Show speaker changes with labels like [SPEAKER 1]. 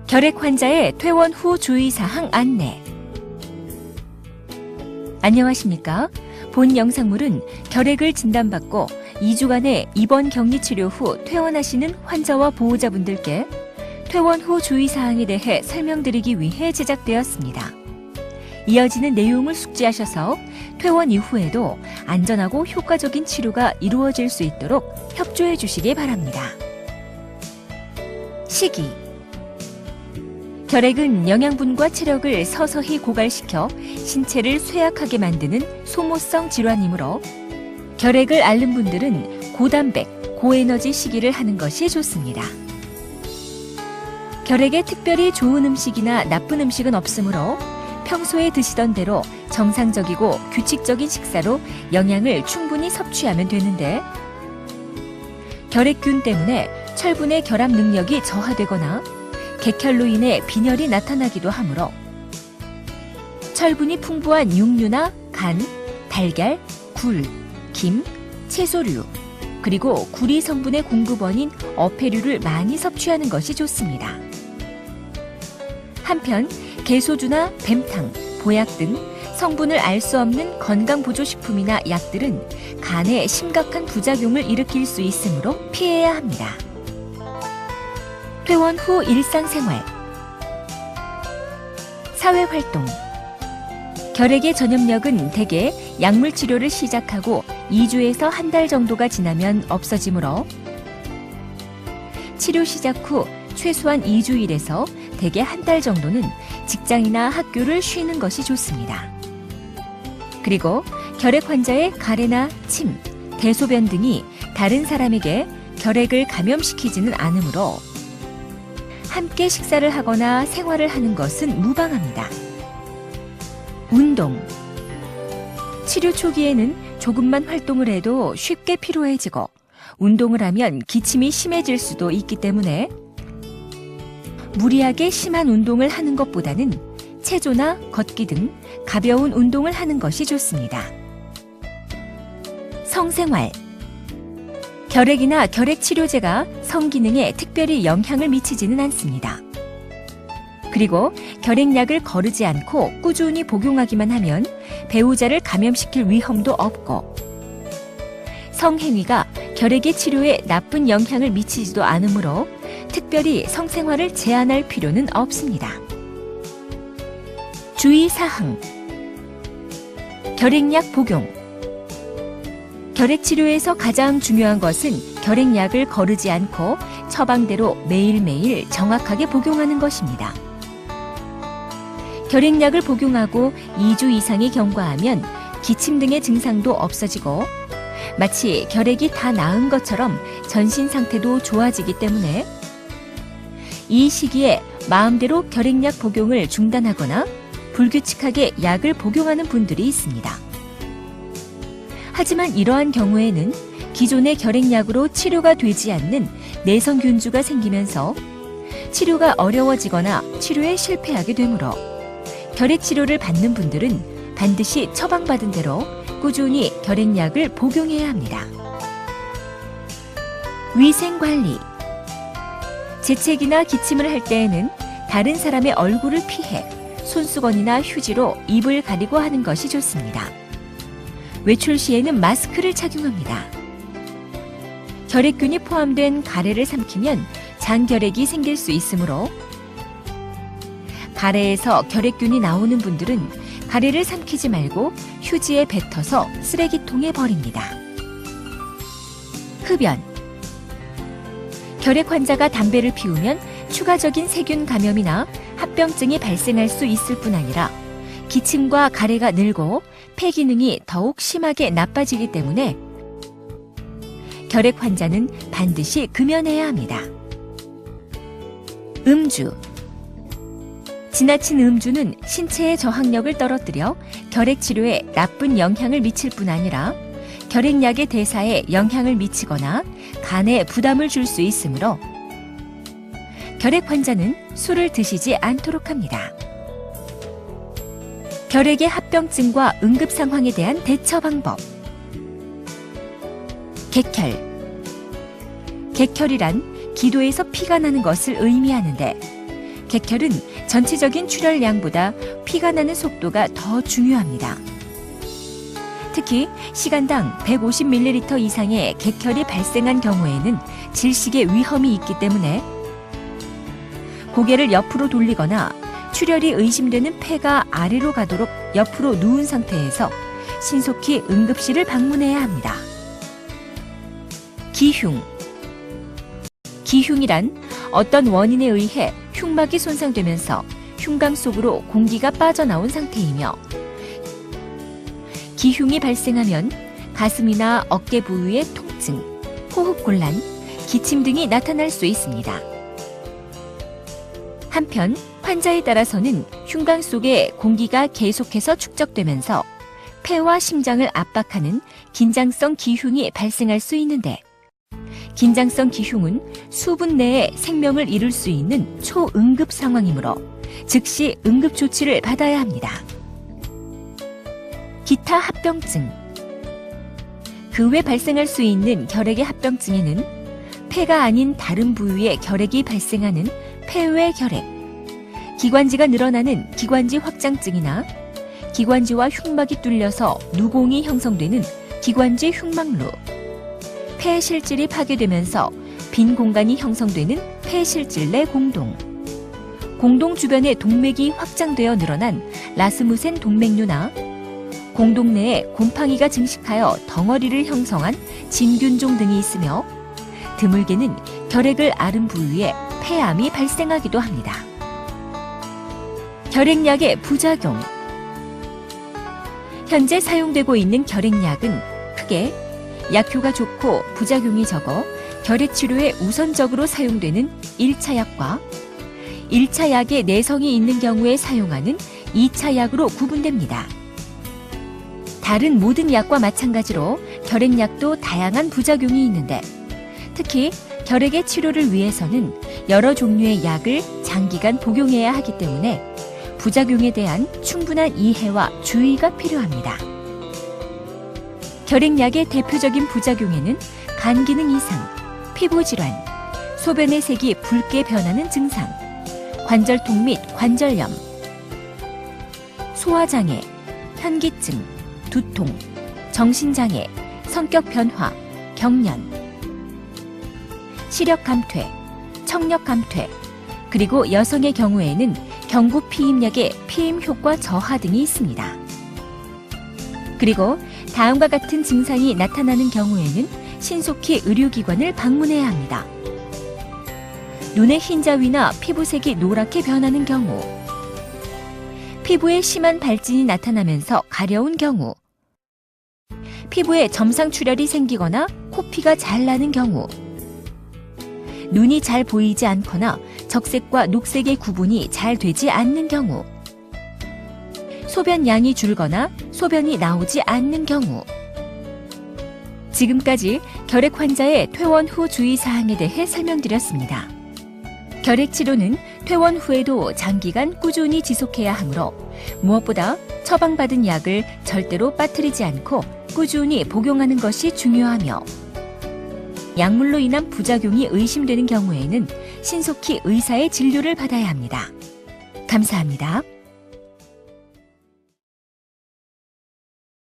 [SPEAKER 1] 결핵 환자의 퇴원 후 주의사항 안내. 안녕하십니까? 본 영상물은 결핵을 진단받고 2주간의 입원 격리 치료 후 퇴원하시는 환자와 보호자분들께 퇴원 후 주의사항에 대해 설명드리기 위해 제작되었습니다. 이어지는 내용을 숙지하셔서 퇴원 이후에도 안전하고 효과적인 치료가 이루어질 수 있도록 협조해 주시기 바랍니다. 시기. 결핵은 영양분과 체력을 서서히 고갈시켜 신체를 쇠약하게 만드는 소모성 질환이므로 결핵을 앓는 분들은 고단백, 고에너지 식이를 하는 것이 좋습니다. 결핵에 특별히 좋은 음식이나 나쁜 음식은 없으므로 평소에 드시던 대로 정상적이고 규칙적인 식사로 영양을 충분히 섭취하면 되는데, 결핵균 때문에 철분의 결합 능력이 저하되거나 객혈로 인해 빈혈이 나타나기도 하므로 철분이 풍부한 육류나 간, 달걀, 굴, 김, 채소류, 그리고 구리 성분의 공급원인 어패류를 많이 섭취하는 것이 좋습니다. 한편 개소주나 뱀탕, 보약 등 성분을 알 수 없는 건강보조식품이나 약들은 간에 심각한 부작용을 일으킬 수 있으므로 피해야 합니다. 퇴원 후 일상생활. 사회활동. 결핵의 전염력은 대개 약물 치료를 시작하고 2주에서 한 달 정도가 지나면 없어지므로 치료 시작 후 최소한 2주일에서 대개 한 달 정도는 직장이나 학교를 쉬는 것이 좋습니다. 그리고 결핵 환자의 가래나 침, 대소변 등이 다른 사람에게 결핵을 감염시키지는 않으므로 함께 식사를 하거나 생활을 하는 것은 무방합니다. 운동. 치료 초기에는 조금만 활동을 해도 쉽게 피로해지고 운동을 하면 기침이 심해질 수도 있기 때문에 무리하게 심한 운동을 하는 것보다는 체조나 걷기 등 가벼운 운동을 하는 것이 좋습니다. 성생활. 결핵이나 결핵 치료제가 성기능에 특별히 영향을 미치지는 않습니다. 그리고 결핵약을 거르지 않고 꾸준히 복용하기만 하면 배우자를 감염시킬 위험도 없고, 성행위가 결핵의 치료에 나쁜 영향을 미치지도 않으므로 특별히 성생활을 제한할 필요는 없습니다. 주의사항. 결핵약 복용. 결핵 치료에서 가장 중요한 것은 결핵약을 거르지 않고 처방대로 매일매일 정확하게 복용하는 것입니다. 결핵약을 복용하고 2주 이상이 경과하면 기침 등의 증상도 없어지고 마치 결핵이 다 나은 것처럼 전신 상태도 좋아지기 때문에 이 시기에 마음대로 결핵약 복용을 중단하거나 불규칙하게 약을 복용하는 분들이 있습니다. 하지만 이러한 경우에는 기존의 결핵약으로 치료가 되지 않는 내성균주가 생기면서 치료가 어려워지거나 치료에 실패하게 되므로 결핵 치료를 받는 분들은 반드시 처방받은 대로 꾸준히 결핵약을 복용해야 합니다. 위생관리. 재채기나 기침을 할 때에는 다른 사람의 얼굴을 피해 손수건이나 휴지로 입을 가리고 하는 것이 좋습니다. 외출 시에는 마스크를 착용합니다. 결핵균이 포함된 가래를 삼키면 장결핵이 생길 수 있으므로 가래에서 결핵균이 나오는 분들은 가래를 삼키지 말고 휴지에 뱉어서 쓰레기통에 버립니다. 흡연. 결핵 환자가 담배를 피우면 추가적인 세균 감염이나 합병증이 발생할 수 있을 뿐 아니라 기침과 가래가 늘고 폐 기능이 더욱 심하게 나빠지기 때문에 결핵 환자는 반드시 금연해야 합니다. 음주. 지나친 음주는 신체의 저항력을 떨어뜨려 결핵 치료에 나쁜 영향을 미칠 뿐 아니라 결핵약의 대사에 영향을 미치거나 간에 부담을 줄 수 있으므로 결핵 환자는 술을 드시지 않도록 합니다. 결핵의 합병증과 응급 상황에 대한 대처 방법. 객혈. 객혈이란 기도에서 피가 나는 것을 의미하는데 객혈은 전체적인 출혈량보다 피가 나는 속도가 더 중요합니다. 특히 시간당 150ml 이상의 객혈이 발생한 경우에는 질식의 위험이 있기 때문에 고개를 옆으로 돌리거나 출혈이 의심되는 폐가 아래로 가도록 옆으로 누운 상태에서 신속히 응급실을 방문해야 합니다. 기흉. 기흉이란 어떤 원인에 의해 흉막이 손상되면서 흉강 속으로 공기가 빠져나온 상태이며, 기흉이 발생하면 가슴이나 어깨 부위의 통증, 호흡곤란, 기침 등이 나타날 수 있습니다. 한편 환자에 따라서는 흉강 속에 공기가 계속해서 축적되면서 폐와 심장을 압박하는 긴장성 기흉이 발생할 수 있는데, 긴장성 기흉은 수분 내에 생명을 잃을 수 있는 초응급 상황이므로 즉시 응급 조치를 받아야 합니다. 기타 합병증. 그 외 발생할 수 있는 결핵의 합병증에는 폐가 아닌 다른 부위에 결핵이 발생하는 폐외 결핵, 기관지가 늘어나는 기관지 확장증이나 기관지와 흉막이 뚫려서 누공이 형성되는 기관지 흉막루, 폐실질이 파괴되면서 빈 공간이 형성되는 폐실질 내 공동, 공동 주변에 동맥이 확장되어 늘어난 라스무센 동맥류나 공동 내에 곰팡이가 증식하여 덩어리를 형성한 진균종 등이 있으며, 드물게는 결핵을 앓은 부위에 폐암이 발생하기도 합니다. 결핵약의 부작용. 현재 사용되고 있는 결핵약은 크게 약효가 좋고 부작용이 적어 결핵 치료에 우선적으로 사용되는 1차 약과 1차 약에 내성이 있는 경우에 사용하는 2차 약으로 구분됩니다. 다른 모든 약과 마찬가지로 결핵약도 다양한 부작용이 있는데, 특히 결핵의 치료를 위해서는 여러 종류의 약을 장기간 복용해야 하기 때문에 부작용에 대한 충분한 이해와 주의가 필요합니다. 결핵약의 대표적인 부작용에는 간 기능 이상, 피부 질환, 소변의 색이 붉게 변하는 증상, 관절통 및 관절염, 소화장애, 현기증, 두통, 정신장애, 성격 변화, 경련, 시력 감퇴, 청력 감퇴, 그리고 여성의 경우에는 경구 피임약의 피임 효과 저하 등이 있습니다. 그리고 다음과 같은 증상이 나타나는 경우에는 신속히 의료기관을 방문해야 합니다. 눈의 흰자위나 피부색이 노랗게 변하는 경우, 피부에 심한 발진이 나타나면서 가려운 경우, 피부에 점상 출혈이 생기거나 코피가 잘 나는 경우, 눈이 잘 보이지 않거나 적색과 녹색의 구분이 잘 되지 않는 경우, 소변 양이 줄거나 소변이 나오지 않는 경우. 지금까지 결핵 환자의 퇴원 후 주의사항에 대해 설명드렸습니다. 결핵 치료는 퇴원 후에도 장기간 꾸준히 지속해야 하므로 무엇보다 처방받은 약을 절대로 빠뜨리지 않고 꾸준히 복용하는 것이 중요하며, 약물로 인한 부작용이 의심되는 경우에는 신속히 의사의 진료를 받아야 합니다. 감사합니다.